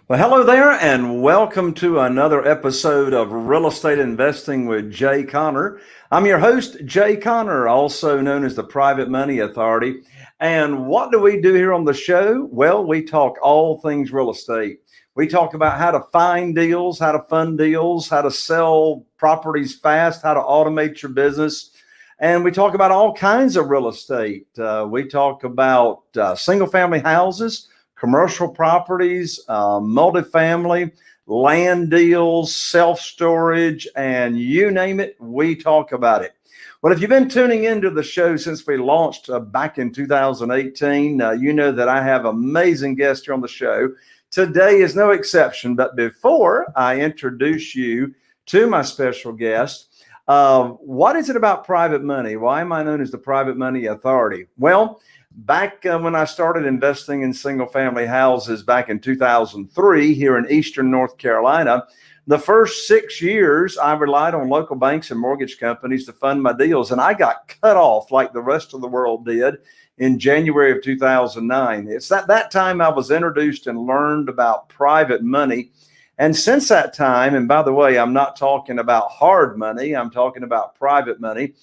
Well, hello there, and welcome to another episode of Real Estate Investing with Jay Conner. I'm your host, Jay Conner, also known as the Private Money Authority. And what do we do here on the show? Well, we talk all things real estate. We talk about how to find deals, how to fund deals, how to sell properties fast, how to automate your business. And we talk about all kinds of real estate. We talk about single family houses, commercial properties, multifamily, land deals, self-storage, and you name it, we talk about it. Well, if you've been tuning into the show since we launched back in 2018, you know that I have amazing guests here on the show. Today is no exception, but before I introduce you to my special guest, what is it about private money? Why am I known as the Private Money Authority? Well, back when I started investing in single family houses back in 2003 here in Eastern North Carolina, the first 6 years I relied on local banks and mortgage companies to fund my deals. And I got cut off like the rest of the world did in January of 2009. It's at that time I was introduced and learned about private money. And since that time, and by the way, I'm not talking about hard money, I'm talking about private money.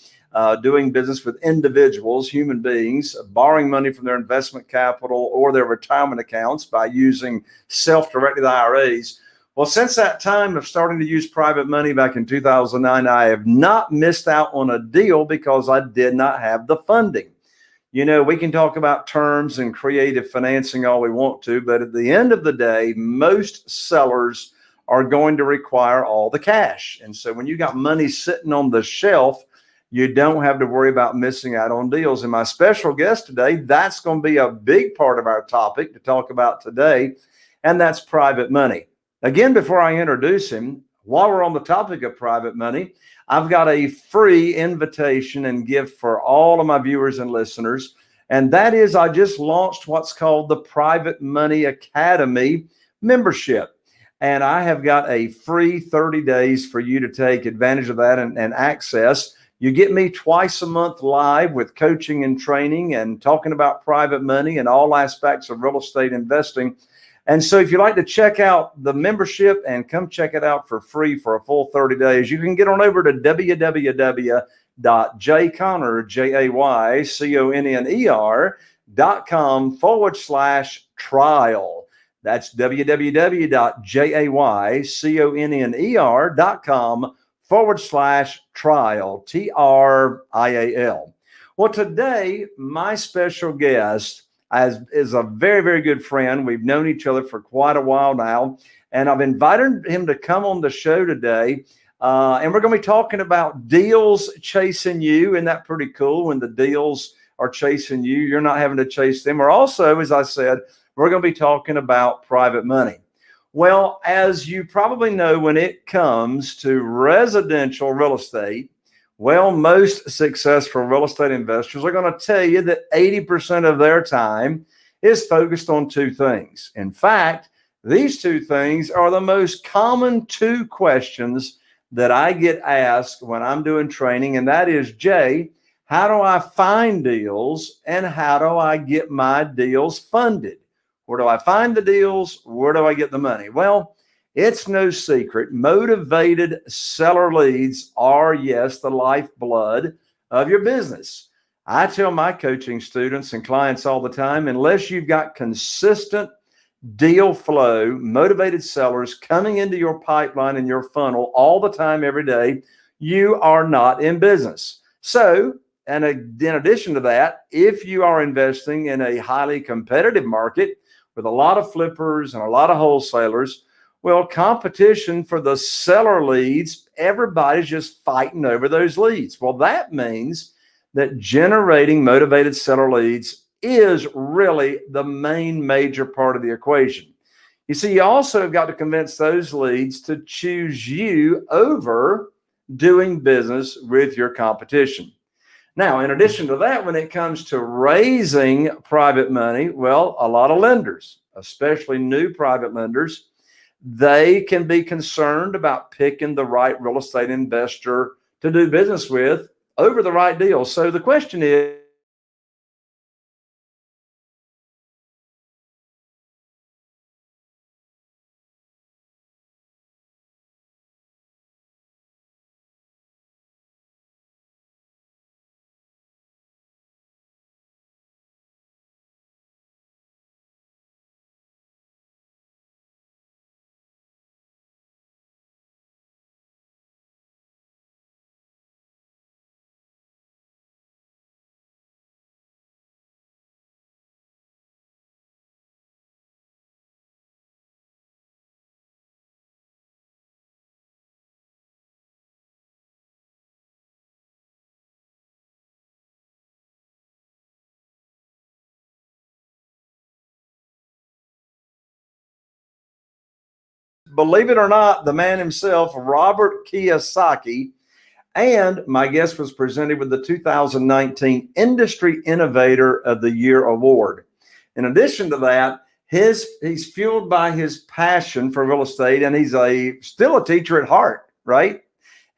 Doing business with individuals, human beings, borrowing money from their investment capital or their retirement accounts by using self-directed IRAs. Well, since that time of starting to use private money back in 2009, I have not missed out on a deal because I did not have the funding. You know, we can talk about terms and creative financing all we want to, but at the end of the day, most sellers are going to require all the cash. And so when you got money sitting on the shelf, you don't have to worry about missing out on deals. And my special guest today, that's going to be a big part of our topic to talk about today, and that's private money. Again, before I introduce him, while we're on the topic of private money, I've got a free invitation and gift for all of my viewers and listeners, and that is I just launched what's called the Private Money Academy membership. And I have got a free 30 days for you to take advantage of that and access. You get me twice a month live with coaching and training and talking about private money and all aspects of real estate investing. And so if you'd like to check out the membership and come check it out for free for a full 30 days, you can get on over to www.jayconner.com/trial. That's www.jayconner.com/trial, TRIAL. Well, today, my special guest is a very, very good friend. We've known each other for quite a while now, and I've invited him to come on the show today. And we're going to be talking about deals chasing you. Isn't that pretty cool? When the deals are chasing you, you're not having to chase them. Or also, as I said, we're going to be talking about private money. Well, as you probably know, when it comes to residential real estate, well, most successful real estate investors are going to tell you that 80% of their time is focused on two things. In fact, these two things are the most common two questions that I get asked when I'm doing training, and that is, Jay, how do I find deals and how do I get my deals funded? Where do I find the deals? Where do I get the money? Well, it's no secret. Motivated seller leads are, yes, the lifeblood of your business. I tell my coaching students and clients all the time, unless you've got consistent deal flow, motivated sellers coming into your pipeline and your funnel all the time, every day, you are not in business. So, and in addition to that, if you are investing in a highly competitive market with a lot of flippers and a lot of wholesalers, well, competition for the seller leads, everybody's just fighting over those leads. Well, that means that generating motivated seller leads is really the main major part of the equation. You see, you also have got to convince those leads to choose you over doing business with your competition. Now, in addition to that, when it comes to raising private money, well, a lot of lenders, especially new private lenders, they can be concerned about picking the right real estate investor to do business with over the right deal. So the question is, believe it or not, the man himself, Robert Kiyosaki. And my guest was presented with the 2019 Industry Innovator of the Year Award. In addition to that, he's fueled by his passion for real estate, and he's still a teacher at heart, right?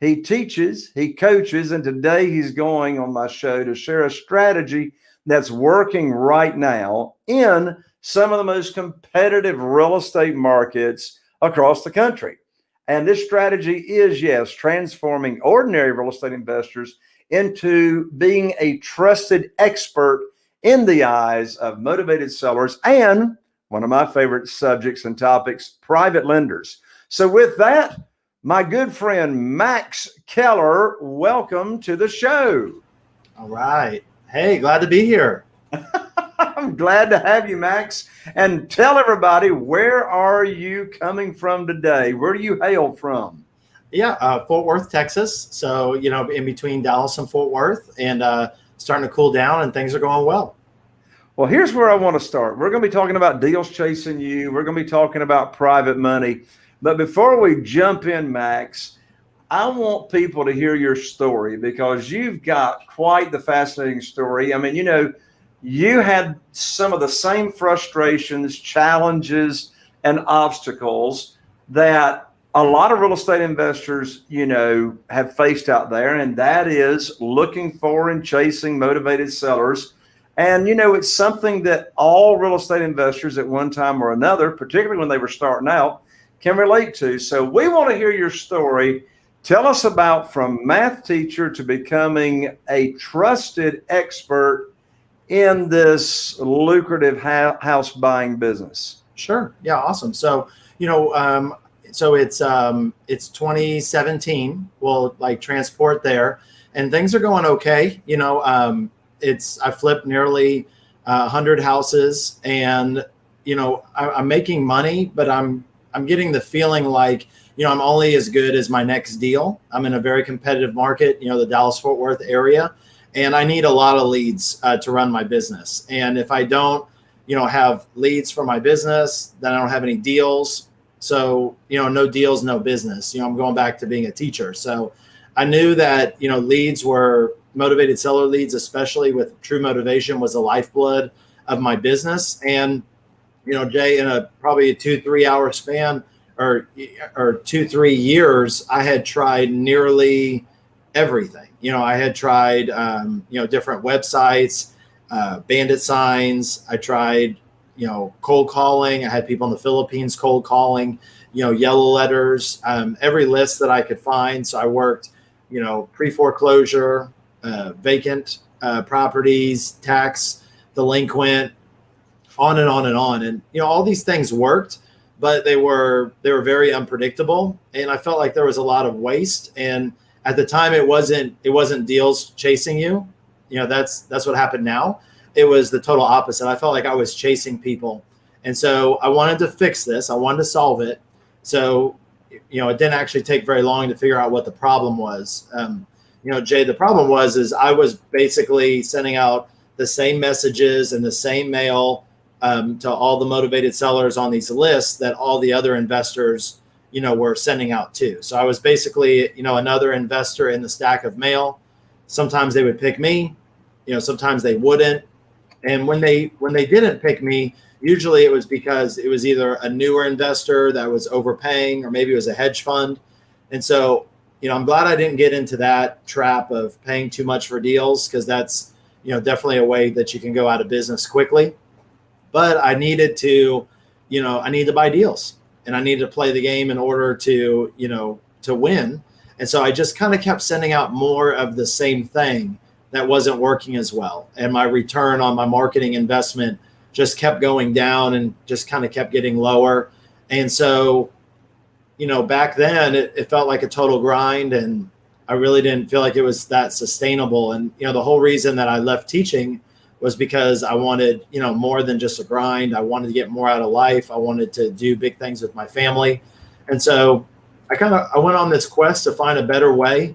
He teaches, he coaches, and today he's going on my show to share a strategy that's working right now in some of the most competitive real estate markets across the country. And this strategy is, yes, transforming ordinary real estate investors into being a trusted expert in the eyes of motivated sellers and one of my favorite subjects and topics, private lenders. So with that, my good friend, Max Keller, welcome to the show. All right. Hey, glad to be here. I'm glad to have you, Max. And tell everybody, where are you coming from today? Where do you hail from? Yeah, Fort Worth, Texas. So, in between Dallas and Fort Worth, and starting to cool down, and things are going well. Well, here's where I want to start. We're going to be talking about deals chasing you. We're going to be talking about private money. But before we jump in, Max, I want people to hear your story because you've got quite the fascinating story. I mean, you had some of the same frustrations, challenges, and obstacles that a lot of real estate investors, have faced out there. And that is looking for and chasing motivated sellers. And, it's something that all real estate investors at one time or another, particularly when they were starting out, can relate to. So we want to hear your story. Tell us about from math teacher to becoming a trusted expert in this lucrative house buying business. Sure. Yeah. Awesome. So, it's 2017. We'll transport there, and things are going okay. I flipped nearly 100 houses, and I'm making money, but I'm getting the feeling like, I'm only as good as my next deal. I'm in a very competitive market, the Dallas-Fort Worth area, and I need a lot of leads to run my business. And if I don't, have leads for my business, then I don't have any deals. So, no deals, no business. I'm going back to being a teacher. So I knew that, leads were motivated seller leads, especially with true motivation, was the lifeblood of my business. And Jay, in probably a 2-3 hour span or 2-3 years, I had tried nearly everything. I had tried, different websites, bandit signs. I tried, cold calling. I had people in the Philippines cold calling, yellow letters, every list that I could find. So I worked, pre-foreclosure, vacant properties, tax, delinquent, on and on and on. And, all these things worked, but they were very unpredictable. And I felt like there was a lot of waste. And at the time it wasn't deals chasing you. That's what happened now. It was the total opposite. I felt like I was chasing people. And so I wanted to fix this. I wanted to solve it. So, it didn't actually take very long to figure out what the problem was. Jay, the problem was I was basically sending out the same messages and the same mail to all the motivated sellers on these lists that all the other investors, were sending out too. So I was basically, another investor in the stack of mail. Sometimes they would pick me, sometimes they wouldn't. And when they didn't pick me, usually it was because it was either a newer investor that was overpaying, or maybe it was a hedge fund. And so, I'm glad I didn't get into that trap of paying too much for deals, because that's, definitely a way that you can go out of business quickly. But I needed to, I needed to buy deals, and I needed to play the game in order to, to win. And so I just kind of kept sending out more of the same thing that wasn't working as well. And my return on my marketing investment just kept going down and just kind of kept getting lower. And so, back then it felt like a total grind, and I really didn't feel like it was that sustainable. And, the whole reason that I left teaching was because I wanted, more than just a grind. I wanted to get more out of life. I wanted to do big things with my family. And so I went on this quest to find a better way.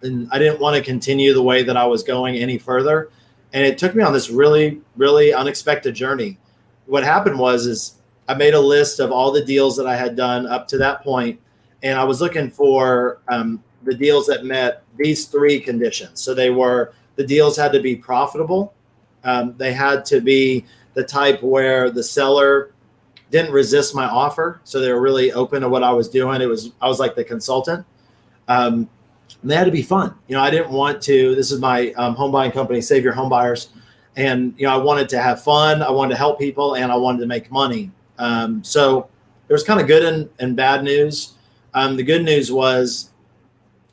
And I didn't want to continue the way that I was going any further. And it took me on this really, really unexpected journey. What happened was I made a list of all the deals that I had done up to that point, and I was looking for the deals that met these three conditions. So the deals had to be profitable. They had to be the type where the seller didn't resist my offer. So they were really open to what I was doing. I was like the consultant. And they had to be fun. I didn't want to, this is my home buying company, Save Your Home Buyers. And, I wanted to have fun. I wanted to help people, and I wanted to make money. So there was kind of good and bad news. The good news was,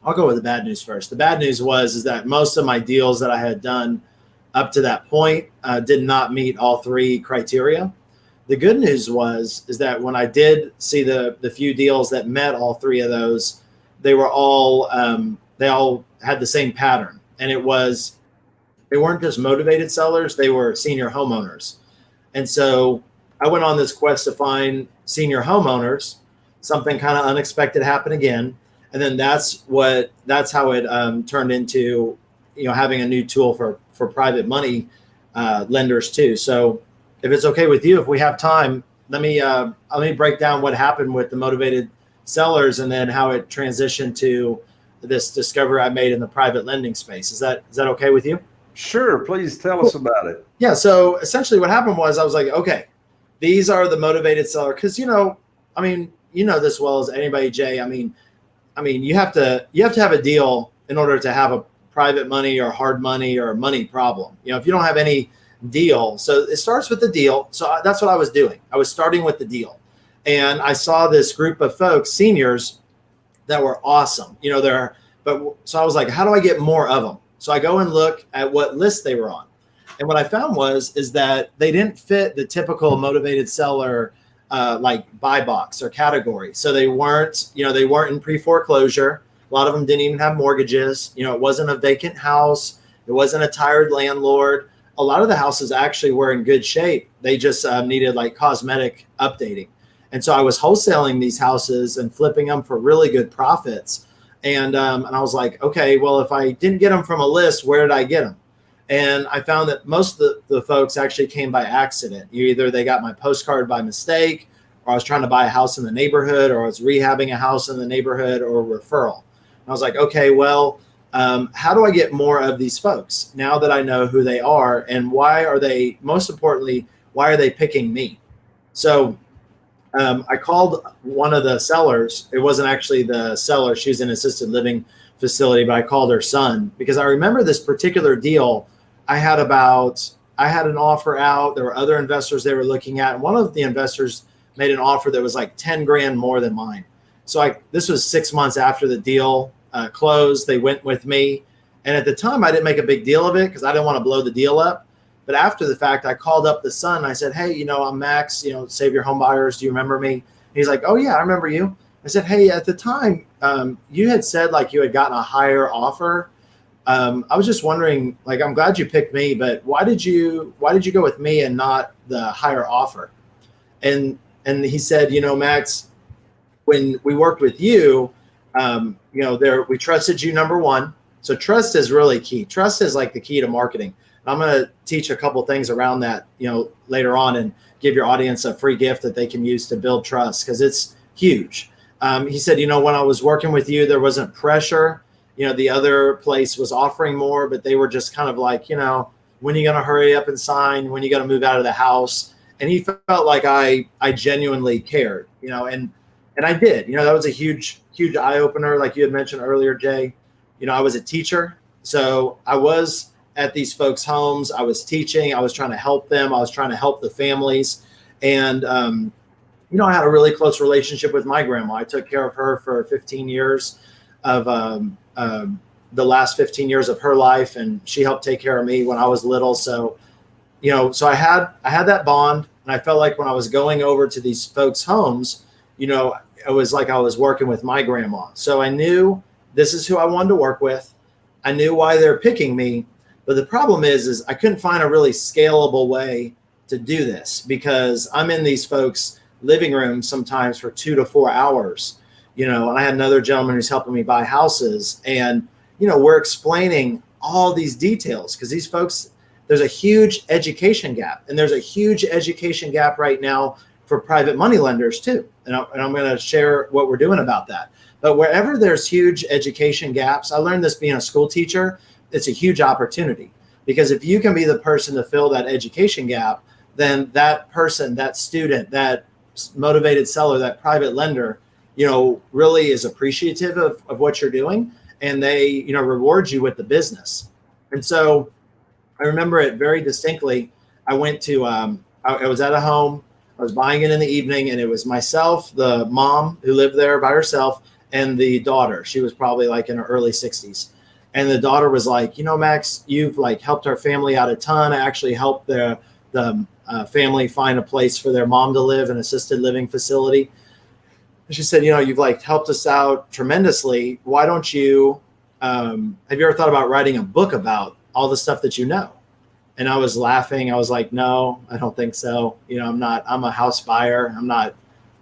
I'll go with the bad news first. The bad news is that most of my deals that I had done up to that point did not meet all three criteria. The good news is that when I did see the few deals that met all three of those, they all had the same pattern. And they weren't just motivated sellers, they were senior homeowners. And so I went on this quest to find senior homeowners. Something kind of unexpected happened again. And then that's how it turned into, having a new tool for private money lenders too. So if it's okay with you, if we have time, let me break down what happened with the motivated sellers and then how it transitioned to this discovery I made in the private lending space. Is that okay with you? Sure. Please tell us about it. Yeah. So essentially what happened was I was like, okay, these are the motivated seller. Cause you know this well as anybody, Jay. I mean, you have to have a deal in order to have a private money or hard money or money problem. If you don't have any deal, so it starts with the deal. So that's what I was doing. I was starting with the deal, and I saw this group of folks, seniors, that were awesome. So I was like, how do I get more of them? So I go and look at what list they were on, and what I found is that they didn't fit the typical motivated seller like buy box or category. So they weren't in pre-foreclosure. A lot of them didn't even have mortgages. It wasn't a vacant house. It wasn't a tired landlord. A lot of the houses actually were in good shape. They just needed like cosmetic updating. And so I was wholesaling these houses and flipping them for really good profits. And I was like, okay, well, if I didn't get them from a list, where did I get them? And I found that most of the folks actually came by accident. Either they got my postcard by mistake, or I was trying to buy a house in the neighborhood, or I was rehabbing a house in the neighborhood, or a referral. And I was like, okay, well, how do I get more of these folks now that I know who they are, and most importantly, why are they picking me? So I called one of the sellers. It wasn't actually the seller. She was in an assisted living facility, but I called her son because I remember this particular deal. I had an offer out. There were other investors they were looking at. And one of the investors made an offer that was like 10 grand more than mine. So this was 6 months after the deal closed. They went with me. And at the time I didn't make a big deal of it because I didn't want to blow the deal up. But after the fact, I called up the son. And I said, hey, I'm Max, Save Your Home Buyers. Do you remember me? And he's like, oh yeah, I remember you. I said, hey, at the time you had said like you had gotten a higher offer. I was just wondering, like, I'm glad you picked me, but why did you go with me and not the higher offer? And he said, Max, when we worked with you, we trusted you, number one. So trust is really key. Trust is like the key to marketing. And I'm going to teach a couple things around that, later on, and give your audience a free gift that they can use to build trust because it's huge. He said, when I was working with you, there wasn't pressure. The other place was offering more, but they were just kind of like, when are you going to hurry up and sign? When are you going to move out of the house? And he felt like I genuinely cared, and I did. That was a huge eye opener. Like you had mentioned earlier, Jay, I was a teacher. So I was at these folks' homes. I was teaching. I was trying to help them. I was trying to help the families. And, I had a really close relationship with my grandma. I took care of her for 15 years of the last 15 years of her life. And she helped take care of me when I was little. So, so I had that bond. And I felt like when I was going over to these folks' homes, it was like I was working with my grandma. So I knew this is who I wanted to work with. I knew why they're picking me. But the problem is I couldn't find a really scalable way to do this because I'm in these folks' living rooms sometimes for 2 to 4 hours, and I had another gentleman who's helping me buy houses. And, we're explaining all these details because these folks, there's a huge education gap. And there's a huge education gap right now for private money lenders too. And I'm going to share what we're doing about that. But wherever there's huge education gaps, I learned this being a school teacher, it's a huge opportunity, because if you can be the person to fill that education gap, then that person, that student, that motivated seller, that private lender, really is appreciative of what you're doing, and they, reward you with the business. And so I remember it very distinctly. I went to, I was at a home, I was buying it in the evening, and it was myself, the mom who lived there by herself, and the daughter. She was probably like in her early 60s. And the daughter was like, Max, you've like helped our family out a ton. I actually helped the family find a place for their mom to live, an assisted living facility. And she said, you've like helped us out tremendously. Why don't you, have you ever thought about writing a book about all the stuff that you know? And I was laughing. I was like, no, I don't think so. I'm a house buyer. I'm not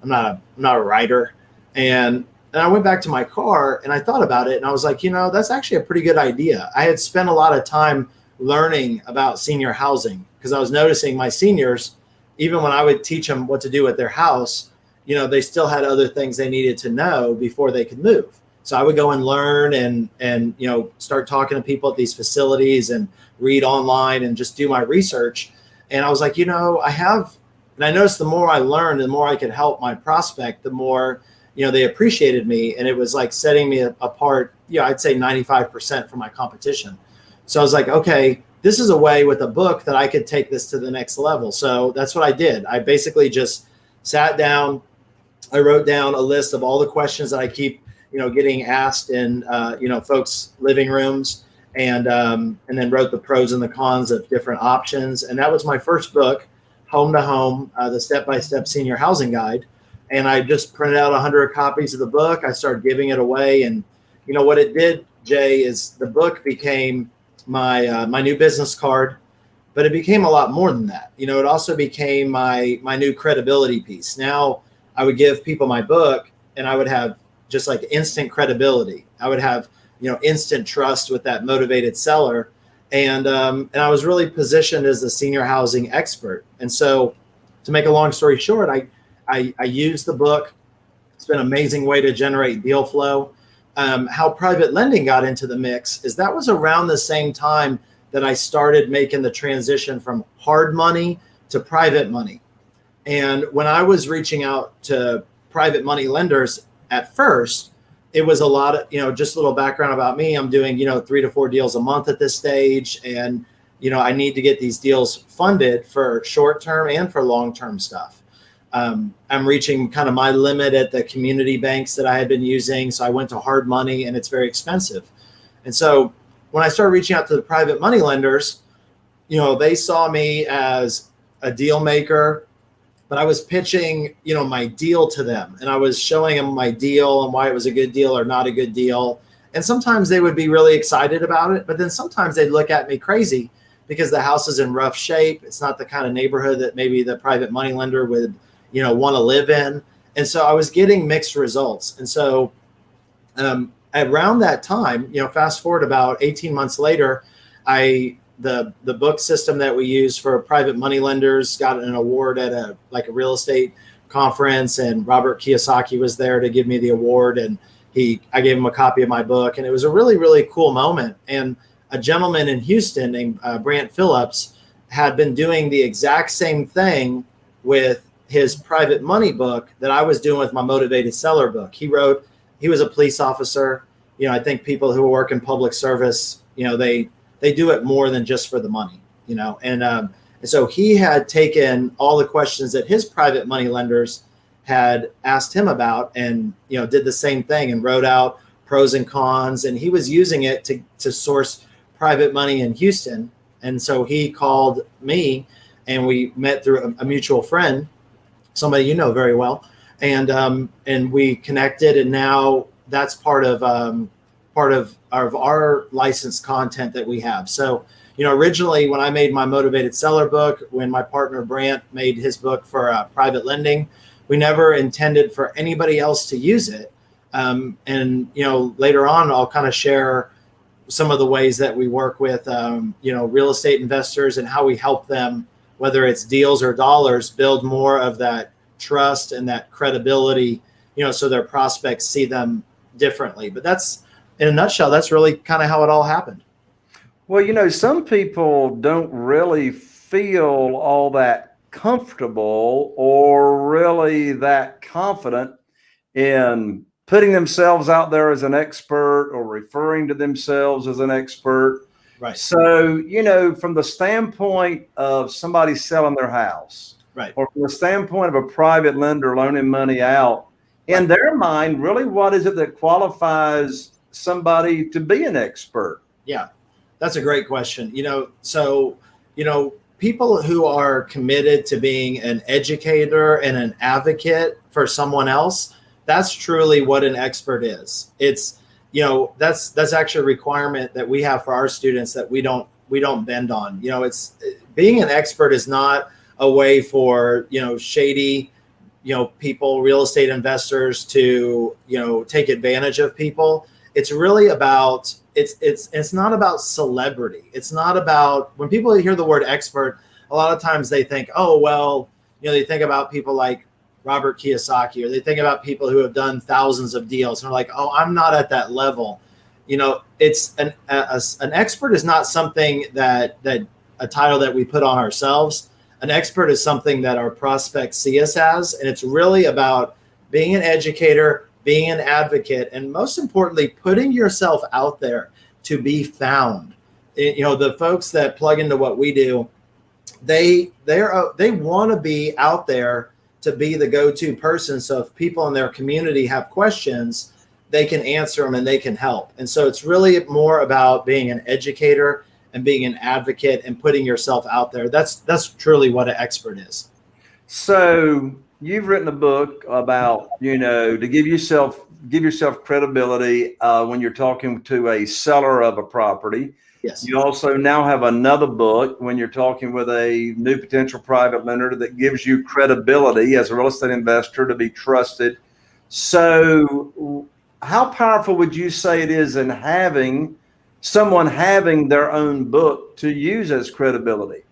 a writer. And I went back to my car and I thought about it, and I was like, that's actually a pretty good idea. I had spent a lot of time learning about senior housing because I was noticing my seniors, even when I would teach them what to do at their house, they still had other things they needed to know before they could move. So I would go and learn and start talking to people at these facilities and read online and just do my research. And I was like, and I noticed the more I learned, the more I could help my prospect, the more, they appreciated me. And it was like setting me apart, I'd say 95% from my competition. So I was like, okay, this is a way with a book that I could take this to the next level. So that's what I did. I basically just sat down. I wrote down a list of all the questions that I keep, getting asked in, folks' living rooms, and then wrote the pros and the cons of different options. And that was my first book, Home to Home, the Step-by-Step Senior Housing Guide. And I just printed out 100 copies of the book. I started giving it away. And, what it did, Jay, is the book became my new business card, but it became a lot more than that. It also became my new credibility piece. Now I would give people my book and I would have just like instant credibility. I would have, instant trust with that motivated seller. And I was really positioned as the senior housing expert. And so to make a long story short, I used the book. It's been an amazing way to generate deal flow. How private lending got into the mix is that was around the same time that I started making the transition from hard money to private money. And when I was reaching out to private money lenders at first, it was a lot of, just a little background about me. I'm doing, 3 to 4 deals a month at this stage. And, I need to get these deals funded for short-term and for long-term stuff. I'm reaching kind of my limit at the community banks that I had been using. So I went to hard money, and it's very expensive. And so when I started reaching out to the private money lenders, they saw me as a deal maker, but I was pitching, my deal to them, and I was showing them my deal and why it was a good deal or not a good deal. And sometimes they would be really excited about it, but then sometimes they'd look at me crazy because the house is in rough shape. It's not the kind of neighborhood that maybe the private money lender would, want to live in. And so I was getting mixed results. And so around that time, fast forward about 18 months later, the book system that we use for private money lenders got an award at a real estate conference, and Robert Kiyosaki was there to give me the award, and I gave him a copy of my book, and it was a really, really cool moment. And a gentleman in Houston named Brant Phillips had been doing the exact same thing with his private money book that I was doing with my motivated seller book. He was a police officer. I think people who work in public service, they do it more than just for the money, and so he had taken all the questions that his private money lenders had asked him about and, did the same thing and wrote out pros and cons. And he was using it to source private money in Houston. And so he called me, and we met through a mutual friend, somebody very well. And we connected, and now that's part of our licensed content that we have. So, originally when I made my motivated seller book, when my partner Brant made his book for private lending, we never intended for anybody else to use it. And later on, I'll kind of share some of the ways that we work with, real estate investors and how we help them, whether it's deals or dollars, build more of that trust and that credibility, so their prospects see them differently. But that's, in a nutshell, that's really kind of how it all happened. Well, some people don't really feel all that comfortable or really that confident in putting themselves out there as an expert or referring to themselves as an expert. Right. So, from the standpoint of somebody selling their house, Right. or from the standpoint of a private lender loaning money out, in Right. their mind, really, what is it that qualifies somebody to be an expert? Yeah, that's a great question. So, people who are committed to being an educator and an advocate for someone else, that's truly what an expert is. It's, that's actually a requirement that we have for our students that we don't bend on. It's, being an expert is not a way for, shady, people, real estate investors to, take advantage of people. It's really about, it's not about celebrity. It's not about, when people hear the word expert, a lot of times they think, oh, well, they think about people like Robert Kiyosaki, or they think about people who have done thousands of deals, and they're like, oh, I'm not at that level. It's an expert is not something that a title that we put on ourselves. An expert is something that our prospects see us as, and it's really about being an educator, being an advocate, and most importantly, putting yourself out there to be found. The folks that plug into what we do, they want to be out there to be the go-to person. So if people in their community have questions, they can answer them and they can help. And so it's really more about being an educator and being an advocate and putting yourself out there. That's truly what an expert is. So you've written a book about, to give yourself credibility when you're talking to a seller of a property. Yes. You also now have another book when you're talking with a new potential private lender that gives you credibility as a real estate investor to be trusted. So how powerful would you say it is in having someone having their own book to use as credibility?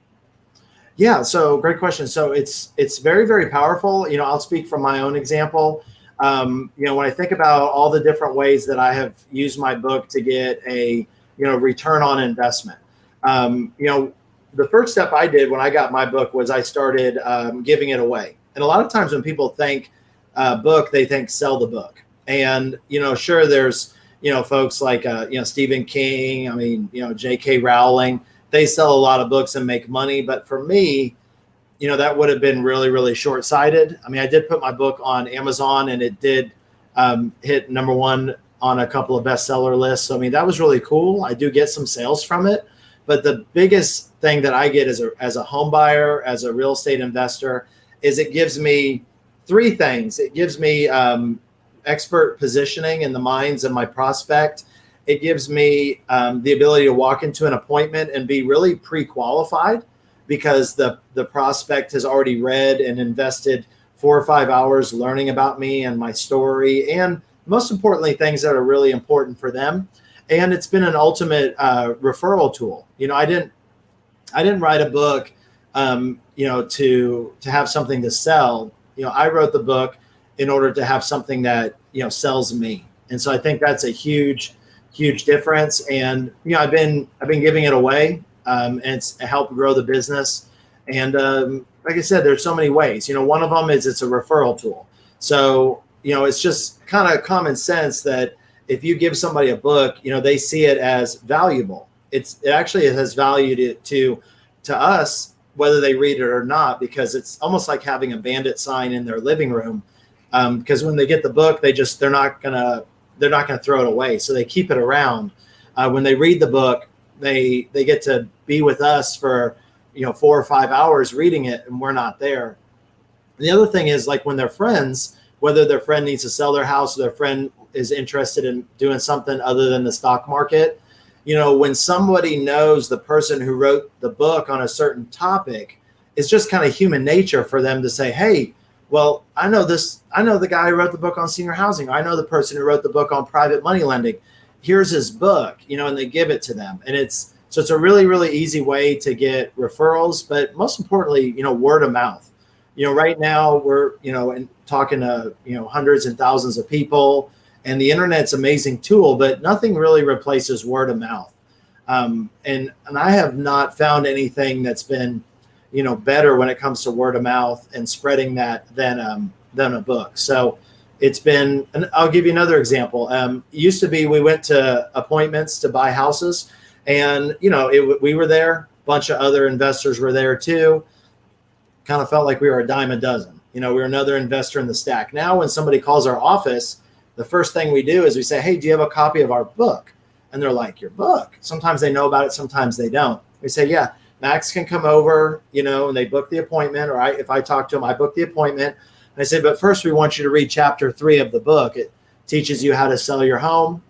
Yeah, so great question. So it's very, very powerful. I'll speak from my own example. When I think about all the different ways that I have used my book to get a return on investment, the first step I did when I got my book was I started giving it away. And a lot of times when people think book, they think sell the book. And sure, there's folks like Stephen King. J.K. Rowling. They sell a lot of books and make money. But for me, that would have been really, really short-sighted. I did put my book on Amazon, and it did hit #1 on a couple of bestseller lists. So, that was really cool. I do get some sales from it. But the biggest thing that I get as a home buyer, as a real estate investor, is it gives me three things. It gives me expert positioning in the minds of my prospect. It gives me the ability to walk into an appointment and be really pre-qualified, because the prospect has already read and invested 4 or 5 hours learning about me and my story, and most importantly, things that are really important for them. And it's been an ultimate referral tool. I didn't write a book, to have something to sell. I wrote the book in order to have something that sells me. And so I think that's a huge difference. And I've been giving it away, and it's helped grow the business. And like I said, there's so many ways. One of them is it's a referral tool. So it's just kind of common sense that if you give somebody a book, they see it as valuable. It actually has value to us, whether they read it or not, because it's almost like having a bandit sign in their living room. Because when they get the book, they're not gonna throw it away, so they keep it around. When they read the book, they get to be with us for 4 or 5 hours reading it, and we're not there. And the other thing is, like, when their friends, whether their friend needs to sell their house or their friend is interested in doing something other than the stock market, when somebody knows the person who wrote the book on a certain topic, it's just kind of human nature for them to say, hey, well, I know the guy who wrote the book on senior housing. I know the person who wrote the book on private money lending. Here's his book, and they give it to them. And it's a really, really easy way to get referrals, but most importantly, word of mouth. Right now we're, and talking to, hundreds and thousands of people, and the internet's an amazing tool, but nothing really replaces word of mouth. And I have not found anything that's been, better when it comes to word of mouth and spreading that than a book. So it's been, and I'll give you another example. It used to be we went to appointments to buy houses, and we were there. A bunch of other investors were there too. Kind of felt like we were a dime a dozen. We were another investor in the stack. Now, when somebody calls our office, the first thing we do is we say, "Hey, do you have a copy of our book?" And they're like, "Your book?" Sometimes they know about it, sometimes they don't. We say, "Yeah, Max can come over," and they book the appointment, or if I talk to them, I book the appointment. And I say, "But first we want you to read chapter 3 of the book. It teaches you how to sell your home,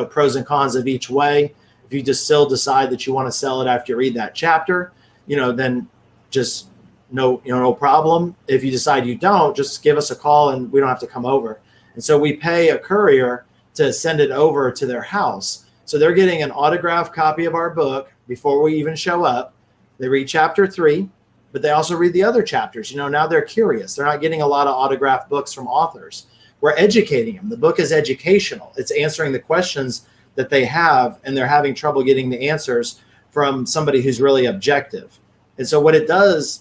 pros and cons of each way. If you just still decide that you want to sell it after you read that chapter, then just no problem. If you decide you don't, just give us a call and we don't have to come over." And so we pay a courier to send it over to their house. So they're getting an autographed copy of our book before we even show up. They read chapter 3, but they also read the other chapters. Now they're curious. They're not getting a lot of autographed books from authors. We're educating them. The book is educational. It's answering the questions that they have, and they're having trouble getting the answers from somebody who's really objective. And so what it does,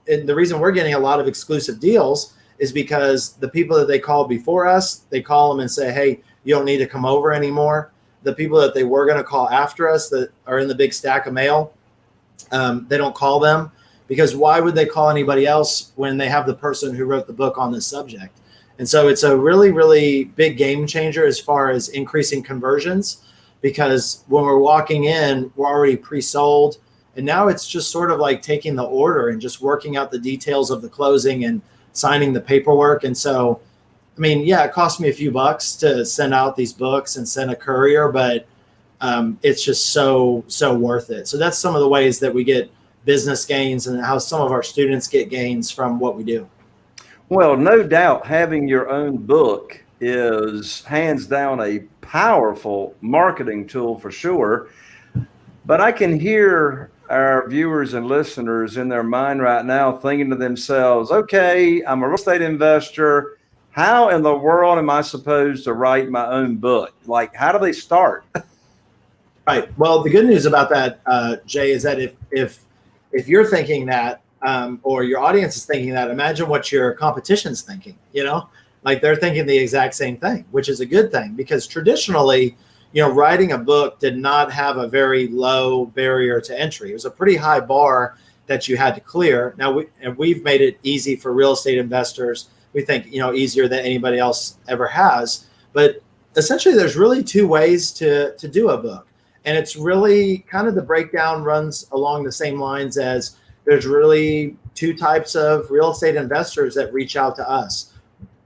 and the reason we're getting a lot of exclusive deals, is because the people that they called before us, they call them and say, "Hey, you don't need to come over anymore." The people that they were going to call after us that are in the big stack of mail, they don't call them, because why would they call anybody else when they have the person who wrote the book on this subject? And so it's a really, really big game changer as far as increasing conversions, because when we're walking in, we're already pre-sold. And now it's just sort of like taking the order and just working out the details of the closing and signing the paperwork. And so, it cost me a few bucks to send out these books and send a courier, but it's just so worth it. So that's some of the ways that we get business gains and how some of our students get gains from what we do. Well, no doubt having your own book is hands down a powerful marketing tool for sure. But I can hear our viewers and listeners in their mind right now thinking to themselves, okay, I'm a real estate investor. How in the world am I supposed to write my own book? Like, how do they start? Right. Well, the good news about that, Jay, is that if you're thinking that, or your audience is thinking that, imagine what your competition's thinking. Like they're thinking the exact same thing, which is a good thing, because traditionally, writing a book did not have a very low barrier to entry. It was a pretty high bar that you had to clear. Now we've made it easy for real estate investors. We think, easier than anybody else ever has. But essentially, there's really two ways to do a book. And it's really kind of, the breakdown runs along the same lines as there's really two types of real estate investors that reach out to us.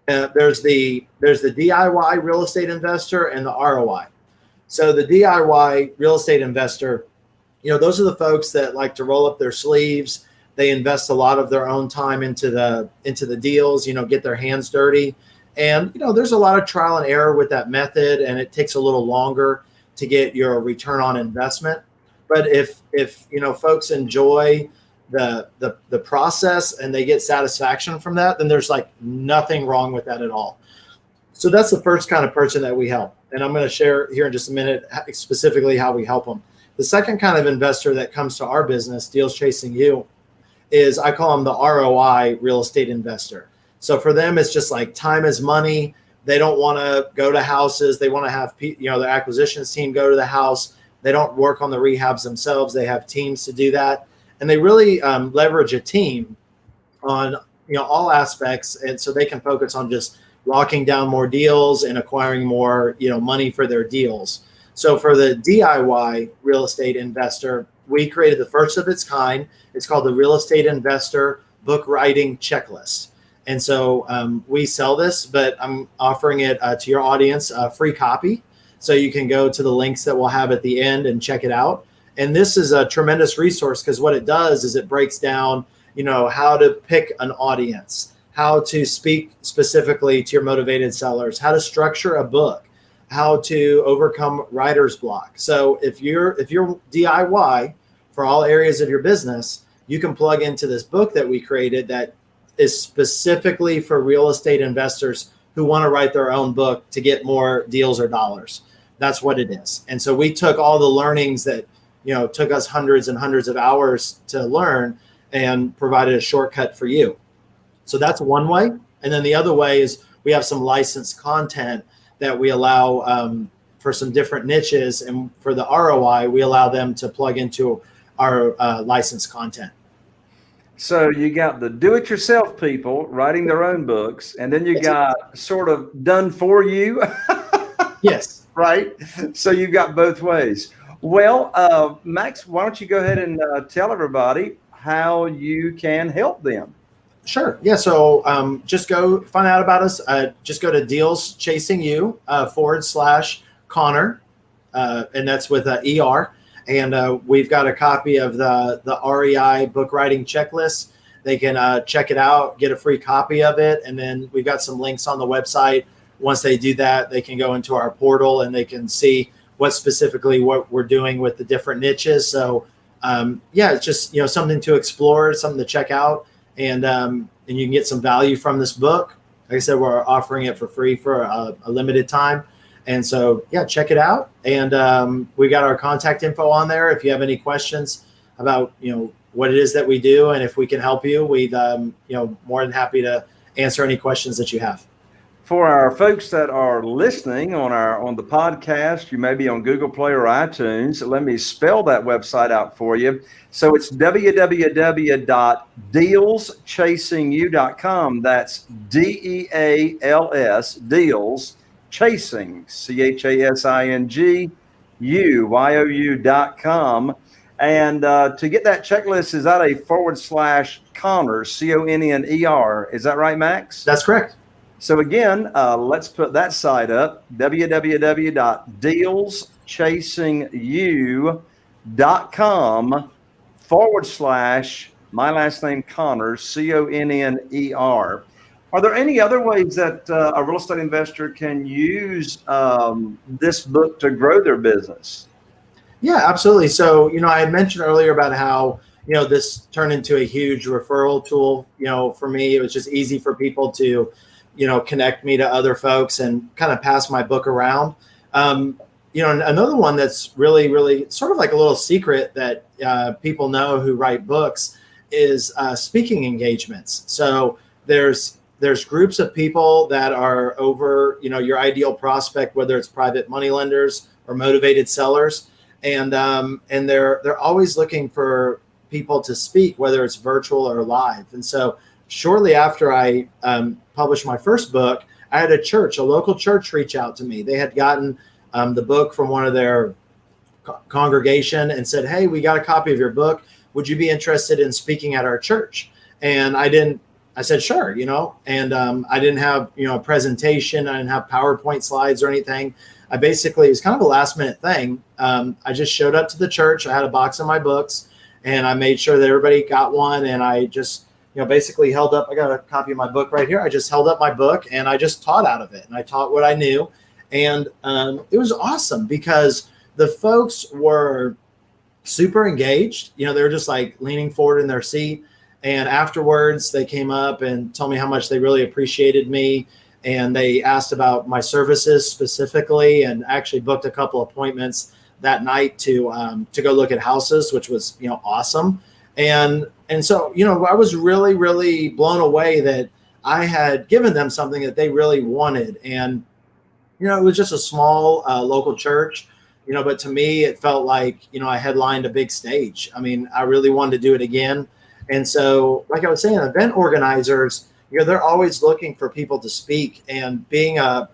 There's the DIY real estate investor and the ROI. So the DIY real estate investor, those are the folks that like to roll up their sleeves. They invest a lot of their own time into the deals, get their hands dirty. And, there's a lot of trial and error with that method, and it takes a little longer to get your return on investment. But if folks enjoy the process and they get satisfaction from that, then there's like nothing wrong with that at all. So that's the first kind of person that we help. And I'm going to share here in just a minute specifically how we help them. The second kind of investor that comes to our business, Deals Chasing You, is I call them the ROI real estate investor. So for them, it's just like time is money. They don't want to go to houses. They want to have their acquisitions team go to the house. They don't work on the rehabs themselves. They have teams to do that. And they really leverage a team on all aspects. And so they can focus on just locking down more deals and acquiring more money for their deals. So for the DIY real estate investor, we created the first of its kind. It's called the Real Estate Investor Book Writing Checklist. And so we sell this, but I'm offering it to your audience, a free copy. So you can go to the links that we'll have at the end and check it out. And this is a tremendous resource, because what it does is it breaks down, how to pick an audience, how to speak specifically to your motivated sellers, how to structure a book, how to overcome writer's block. So if you're DIY for all areas of your business, you can plug into this book that we created that is specifically for real estate investors who want to write their own book to get more deals or dollars. That's what it is. And so we took all the learnings that, took us hundreds and hundreds of hours to learn and provided a shortcut for you. So that's one way. And then the other way is we have some licensed content that we allow for some different niches. And for the ROI, we allow them to plug into our licensed content. So you got the do-it-yourself people writing their own books, and then you got sort of done for you. Yes. Right? So you've got both ways. Well, Max, why don't you go ahead and tell everybody how you can help them? Sure. Yeah. So just go find out about us. Just go to Deals Chasing You /Connor. And that's with ER. And we've got a copy of the REI book writing checklist. They can check it out, get a free copy of it. And then we've got some links on the website. Once they do that, they can go into our portal and they can see what we're doing with the different niches. So it's just, something to explore, something to check out. And you can get some value from this book. Like I said, we're offering it for free for a limited time. And so, check it out. And we got our contact info on there. If you have any questions about, what it is that we do and if we can help you, we'd, more than happy to answer any questions that you have. For our folks that are listening on the podcast, you may be on Google Play or iTunes. Let me spell that website out for you. So it's www.dealschasing.com. That's DEALS, Deals, Chasing, CHASING, UYOU.com. And to get that checklist, is that a /Connor, CONNER? Is that right, Max? That's correct. So again, let's put that site up, www.dealschasing.com / my last name Connor, CONNER. Are there any other ways that a real estate investor can use this book to grow their business? Yeah, absolutely. So, I had mentioned earlier about how, this turned into a huge referral tool. For me, it was just easy for people to connect me to other folks and kind of pass my book around. Another one that's really, really sort of like a little secret that people know who write books is speaking engagements. So there's groups of people that are over, your ideal prospect, whether it's private money lenders or motivated sellers. And they're always looking for people to speak, whether it's virtual or live. And so shortly after I published my first book, I had a local church reach out to me. They had gotten the book from one of their congregation and said, "Hey, we got a copy of your book. Would you be interested in speaking at our church?" And I said, sure, and I didn't have, a presentation. I didn't have PowerPoint slides or anything. It was kind of a last minute thing. I just showed up to the church. I had a box of my books and I made sure that everybody got one. And I just, basically held up, I got a copy of my book right here. I just held up my book and I just taught out of it. And I taught what I knew. And it was awesome because the folks were super engaged. They were just like leaning forward in their seat. And afterwards, they came up and told me how much they really appreciated me. And they asked about my services specifically and actually booked a couple appointments that night to go look at houses, which was, awesome. And so, I was really, really blown away that I had given them something that they really wanted. And, it was just a small local church, but to me, it felt like, I headlined a big stage. I mean, I really wanted to do it again. And so, like I was saying, event organizers, they're always looking for people to speak, and being a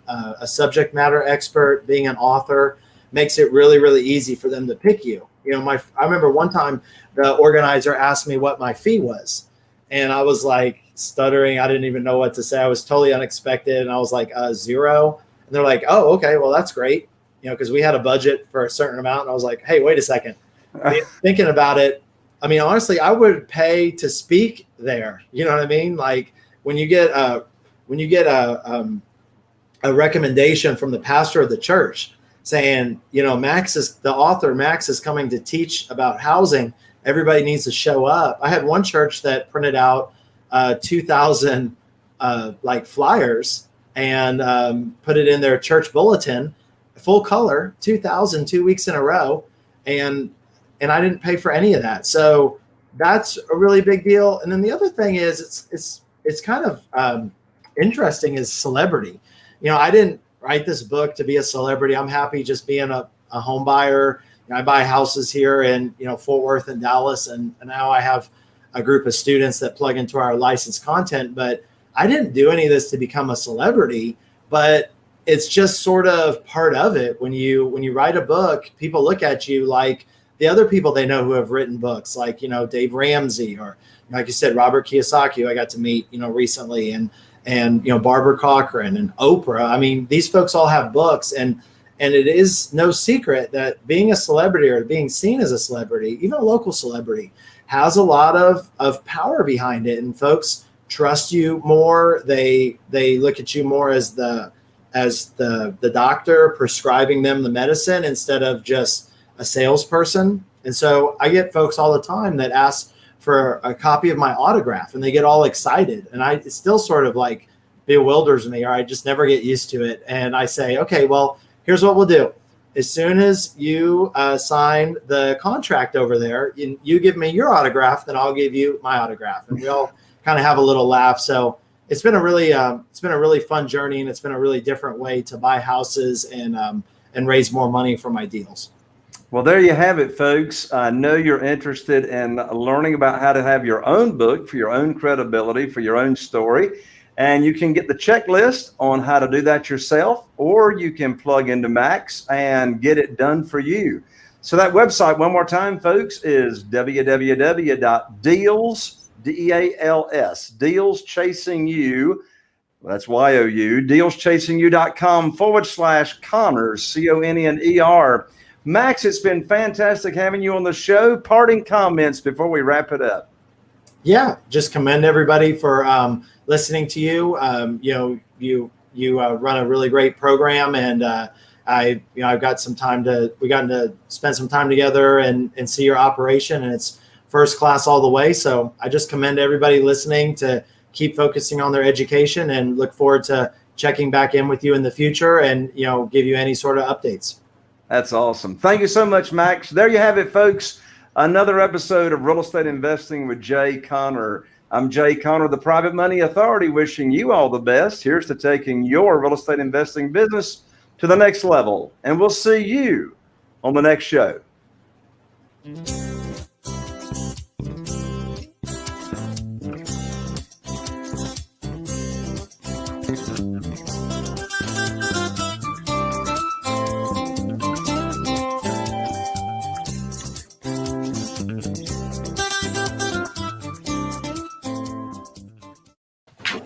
subject matter expert, being an author makes it really, really easy for them to pick you. I remember one time the organizer asked me what my fee was, and I was like stuttering. I didn't even know what to say. I was totally unexpected. And I was like, $0. And they're like, oh, okay, well, that's great. Because we had a budget for a certain amount. And I was like, hey, wait a second. Thinking about it, I mean, honestly, I would pay to speak there. You know what I mean? Like when you get a recommendation from the pastor of the church saying, Max is coming to teach about housing. Everybody needs to show up. I had one church that printed out 2,000 like flyers and put it in their church bulletin, full color, 2,000 2 weeks in a row, and I didn't pay for any of that. So that's a really big deal. And then the other thing is it's kind of interesting is celebrity. You know, I didn't write this book to be a celebrity. I'm happy just being a home buyer. You know, I buy houses here in, you know, Fort Worth and Dallas, and now I have a group of students that plug into our licensed content. But I didn't do any of this to become a celebrity, but it's just sort of part of it. When you write a book, people look at you like the other people they know who have written books, like, you know, Dave Ramsey, or like you said, Robert Kiyosaki, who I got to meet, you know, recently, and you know, Barbara Cochran and Oprah. I mean, these folks all have books, and it is no secret that being a celebrity or being seen as a celebrity, even a local celebrity, has a lot of power behind it, and folks trust you more. They look at you more as the doctor prescribing them the medicine instead of just a salesperson. And so I get folks all the time that ask for a copy of my autograph, and they get all excited, and it still sort of like bewilders me, or I just never get used to it. And I say, okay, well, here's what we'll do. As soon as you sign the contract over there, you give me your autograph, then I'll give you my autograph, and we all kind of have a little laugh. So it's been a really fun journey, and it's been a really different way to buy houses and raise more money for my deals. Well, there you have it, folks. I know you're interested in learning about how to have your own book for your own credibility, for your own story. And you can get the checklist on how to do that yourself, or you can plug into Max and get it done for you. So that website, one more time, folks, is www.deals, D-E-A-L-S, Deals Chasing You. That's Y-O-U, dealschasingU.com/Connors, C-O-N-N-E-R. Max, it's been fantastic having you on the show. Parting comments before we wrap it up. Yeah, just commend everybody for listening to you. You run a really great program, and I've got some time we got to spend some time together and see your operation, and it's first class all the way. So I just commend everybody listening to keep focusing on their education, and look forward to checking back in with you in the future, and, you know, give you any sort of updates. That's awesome. Thank you so much, Max. There you have it, folks. Another episode of Real Estate Investing with Jay Conner. I'm Jay Conner, the Private Money Authority, wishing you all the best. Here's to taking your real estate investing business to the next level. And we'll see you on the next show.